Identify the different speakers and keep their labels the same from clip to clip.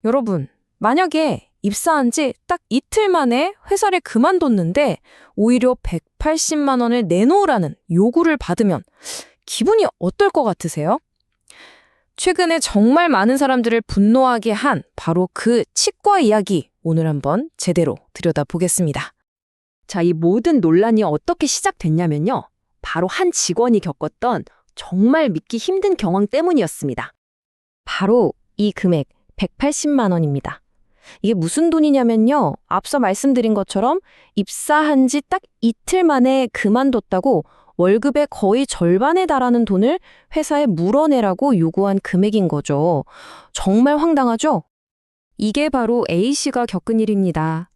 Speaker 1: 여러분, 만약에 입사한 지 딱 이틀 만에 회사를 그만뒀는데 오히려 180만 원을 내놓으라는 요구를 받으면 기분이 어떨 것 같으세요? 최근에 정말 많은 사람들을 분노하게 한 바로 그 치과 이야기 오늘 한번 제대로 들여다보겠습니다.
Speaker 2: 자, 이 모든 논란이 어떻게 시작됐냐면요. 바로 한 직원이 겪었던 정말 믿기 힘든 경험 때문이었습니다.
Speaker 1: 바로 이 금액 180만 원입니다. 이게 무슨 돈이냐면요. 앞서 말씀드린 것처럼 입사한 지 딱 이틀 만에 그만뒀다고 월급의 거의 절반에 달하는 돈을 회사에 물어내라고 요구한 금액인 거죠. 정말 황당하죠? 이게 바로 A씨가 겪은 일입니다.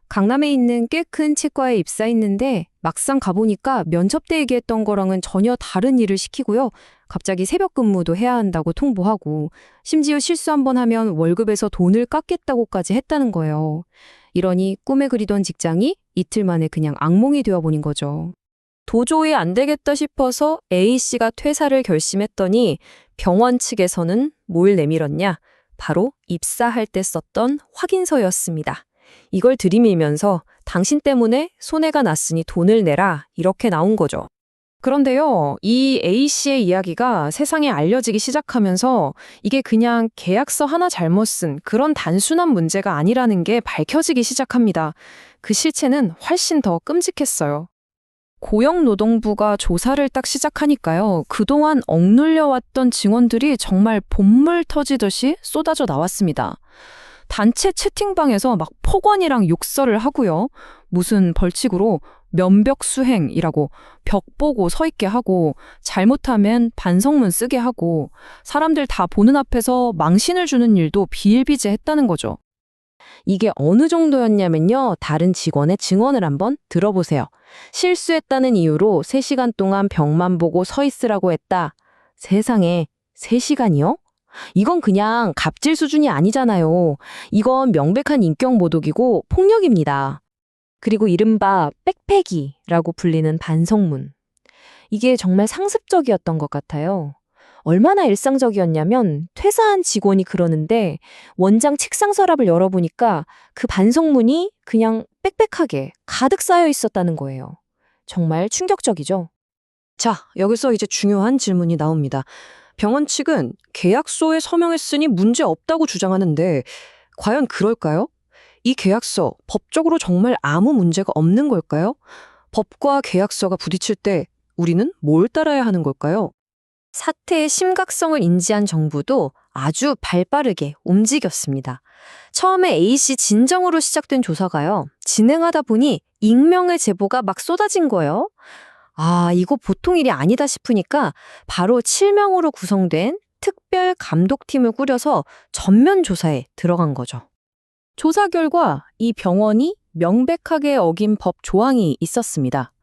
Speaker 1: 강남에 있는 꽤 큰 치과에 입사했는데 막상 가보니까 면접 때 얘기했던 거랑은 전혀 다른 일을 시키고요. 갑자기 새벽 근무도 해야 한다고 통보하고 심지어 실수 한 번 하면 월급에서 돈을 깎겠다고까지 했다는 거예요. 이러니 꿈에 그리던 직장이 이틀 만에 그냥 악몽이 되어버린 거죠. 도저히 안 되겠다 싶어서 A씨가 퇴사를 결심했더니 병원 측에서는 뭘 내밀었냐? 바로 입사할 때 썼던 확인서였습니다. 이걸 들이밀면서 당신 때문에 손해가 났으니 돈을 내라 이렇게 나온 거죠. 그런데요, 이 A씨의 이야기가 세상에 알려지기 시작하면서 이게 그냥 계약서 하나 잘못 쓴 그런 단순한 문제가 아니라는 게 밝혀지기 시작합니다. 그 실체는 훨씬 더 끔찍했어요. 고용노동부가 조사를 딱 시작하니까요. 그동안 억눌려왔던 증언들이 정말 본물 터지듯이 쏟아져 나왔습니다. 단체 채팅방에서 막 폭언이랑 욕설을 하고요. 무슨 벌칙으로 면벽수행이라고 벽 보고 서 있게 하고 잘못하면 반성문 쓰게 하고 사람들 다 보는 앞에서 망신을 주는 일도 비일비재했다는 거죠. 이게 어느 정도였냐면요. 다른 직원의 증언을 한번 들어보세요. 실수했다는 이유로 3시간 동안 벽만 보고 서 있으라고 했다. 세상에 3시간이요? 이건 그냥 갑질 수준이 아니잖아요. 이건 명백한 인격 모독이고 폭력입니다. 그리고 이른바 빽빽이라고 불리는 반성문. 이게 정말 상습적이었던 것 같아요. 얼마나 일상적이었냐면 퇴사한 직원이 그러는데 원장 책상 서랍을 열어보니까 그 반성문이 그냥 빽빽하게 가득 쌓여 있었다는 거예요. 정말 충격적이죠? 자, 여기서 이제 중요한 질문이 나옵니다. 병원 측은 계약서에 서명했으니 문제 없다고 주장하는데 과연 그럴까요? 이 계약서 법적으로 정말 아무 문제가 없는 걸까요? 법과 계약서가 부딪힐 때 우리는 뭘 따라야 하는 걸까요? 사태의 심각성을 인지한 정부도 아주 발빠르게 움직였습니다. 처음에 A씨 진정으로 시작된 조사가요. 진행하다 보니 익명의 제보가 막 쏟아진 거예요. 아, 이거 보통 일이 아니다 싶으니까 바로 7명으로 구성된 특별 감독팀을 꾸려서 전면 조사에 들어간 거죠. 조사 결과 이 병원이 명백하게 어긴 법 조항이 있었습니다.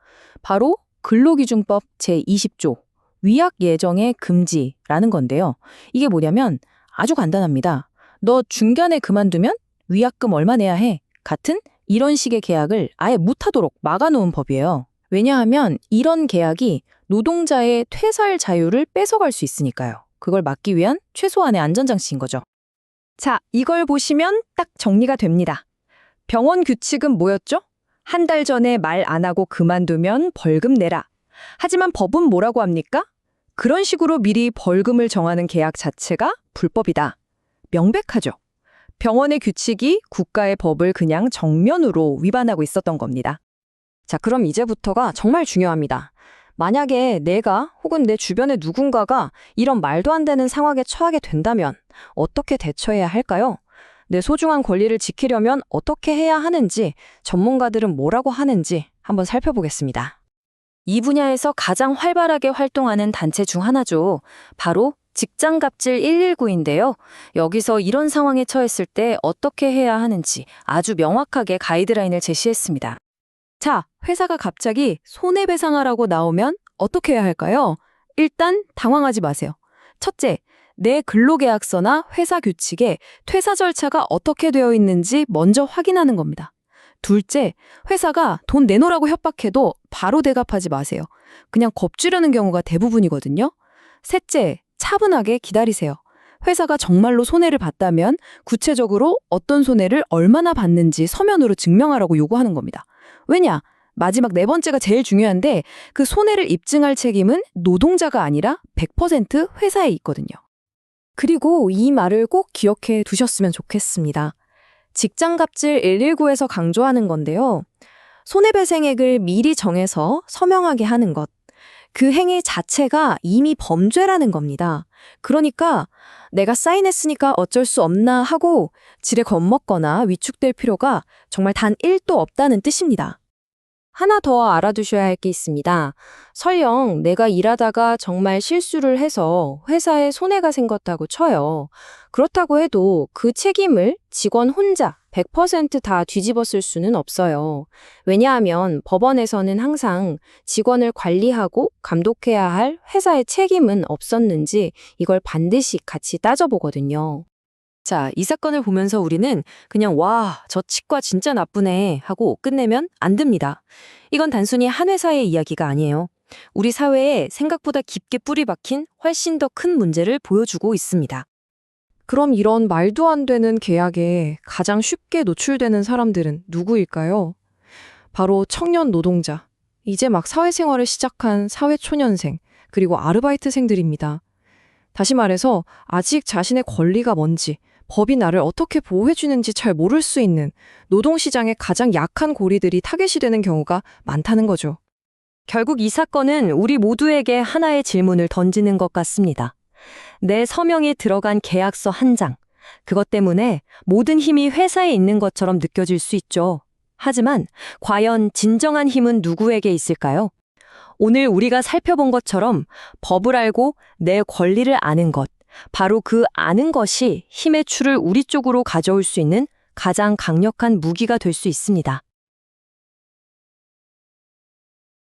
Speaker 1: 바로 근로기준법 제20조 위약 예정의 금지라는 건데요. 이게 뭐냐면 아주 간단합니다. 너 중간에 그만두면 위약금 얼마 내야 해? 같은 이런 식의 계약을 아예 못하도록 막아놓은 법이에요. 왜냐하면 이런 계약이 노동자의 퇴사할 자유를 뺏어갈 수 있으니까요. 그걸 막기 위한 최소한의 안전장치인 거죠. 자, 이걸 보시면 딱 정리가 됩니다. 병원 규칙은 뭐였죠? 한 달 전에 말 안 하고 그만두면 벌금 내라. 하지만 법은 뭐라고 합니까? 그런 식으로 미리 벌금을 정하는 계약 자체가 불법이다. 명백하죠. 병원의 규칙이 국가의 법을 그냥 정면으로 위반하고 있었던 겁니다. 자, 그럼 이제부터가 정말 중요합니다. 만약에 내가 혹은 내 주변의 누군가가 이런 말도 안 되는 상황에 처하게 된다면 어떻게 대처해야 할까요? 내 소중한 권리를 지키려면 어떻게 해야 하는지, 전문가들은 뭐라고 하는지 한번 살펴보겠습니다. 이 분야에서 가장 활발하게 활동하는 단체 중 하나죠. 바로 직장갑질 119인데요. 여기서 이런 상황에 처했을 때 어떻게 해야 하는지 아주 명확하게 가이드라인을 제시했습니다. 자, 회사가 갑자기 손해배상하라고 나오면 어떻게 해야 할까요? 일단 당황하지 마세요. 첫째, 내 근로계약서나 회사 규칙에 퇴사 절차가 어떻게 되어 있는지 먼저 확인하는 겁니다. 둘째, 회사가 돈 내놓으라고 협박해도 바로 대답하지 마세요. 그냥 겁주려는 경우가 대부분이거든요. 셋째, 차분하게 기다리세요. 회사가 정말로 손해를 봤다면 구체적으로 어떤 손해를 얼마나 봤는지 서면으로 증명하라고 요구하는 겁니다. 왜냐? 마지막 네 번째가 제일 중요한데 그 손해를 입증할 책임은 노동자가 아니라 100% 회사에 있거든요.
Speaker 2: 그리고 이 말을 꼭 기억해 두셨으면 좋겠습니다. 직장갑질 119에서 강조하는 건데요. 손해배상액을 미리 정해서 서명하게 하는 것. 그 행위 자체가 이미 범죄라는 겁니다. 그러니까 내가 사인했으니까 어쩔 수 없나 하고 지레 겁먹거나 위축될 필요가 정말 단 1도 없다는 뜻입니다.
Speaker 1: 하나 더 알아두셔야 할 게 있습니다. 설령 내가 일하다가 정말 실수를 해서 회사에 손해가 생겼다고 쳐요. 그렇다고 해도 그 책임을 직원 혼자 100% 뒤집어 쓸 수는 없어요. 왜냐하면 법원에서는 항상 직원을 관리하고 감독해야 할 회사의 책임은 없었는지 이걸 반드시 같이 따져보거든요.
Speaker 2: 자, 이 사건을 보면서 우리는 그냥 와, 저 치과 진짜 나쁘네 하고 끝내면 안 됩니다. 이건 단순히 한 회사의 이야기가 아니에요. 우리 사회에 생각보다 깊게 뿌리 박힌 훨씬 더 큰 문제를 보여주고 있습니다.
Speaker 3: 그럼 이런 말도 안 되는 계약에 가장 쉽게 노출되는 사람들은 누구일까요? 바로 청년 노동자, 이제 막 사회생활을 시작한 사회초년생, 그리고 아르바이트생들입니다. 다시 말해서 아직 자신의 권리가 뭔지, 법이 나를 어떻게 보호해주는지 잘 모를 수 있는 노동시장의 가장 약한 고리들이 타겟이 되는 경우가 많다는 거죠.
Speaker 2: 결국 이 사건은 우리 모두에게 하나의 질문을 던지는 것 같습니다. 내 서명이 들어간 계약서 한 장. 그것 때문에 모든 힘이 회사에 있는 것처럼 느껴질 수 있죠. 하지만 과연 진정한 힘은 누구에게 있을까요? 오늘 우리가 살펴본 것처럼 법을 알고 내 권리를 아는 것, 바로 그 아는 것이 힘의 줄을 우리 쪽으로 가져올 수 있는 가장 강력한 무기가 될 수 있습니다.